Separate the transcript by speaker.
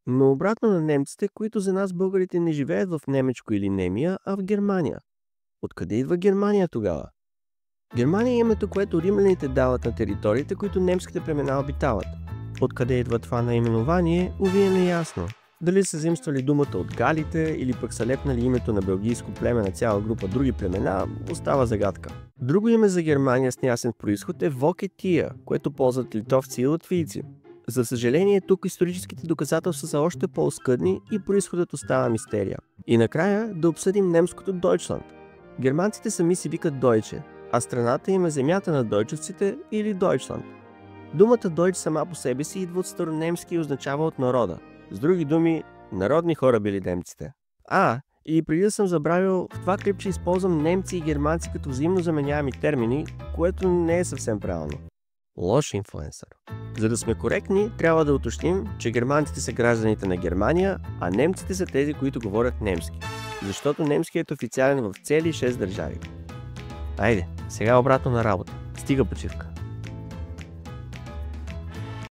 Speaker 1: Но обратно на немците, които за нас българите не живеят в немечко или немия, а в Германия. Откъде идва Германия тогава? Германия е името, което римляните дават на териториите, които немските племена обитават. Откъде идва това наименование, уви е неясно. Дали са заимствали думата от галите или пък са лепнали името на белгийско племе на цяла група други племена, остава загадка. Друго име за Германия с неясен произход е Вокетия, което ползват литовци и латвийци. За съжаление, тук историческите доказателства са още по-оскъдни и произходът остава мистерия. И накрая да обсъдим немското Дойчланд. Германците сами си викат Дойче, а страната им е земята на дойчевците или Дойчланд. Думата Дойч сама по себе си идва от старонемски и означава от народа. С други думи, народни хора били немците. И преди да съм забравил, в това клипче използвам немци и германци като взаимно заменяеми термини, което не е съвсем правилно. Лош инфлуенсър. За да сме коректни, трябва да уточним, че германците са гражданите на Германия, а немците са тези, които говорят немски. Защото немският е официален в цели 6 държави. Айде, сега обратно на работа. Стига почивка.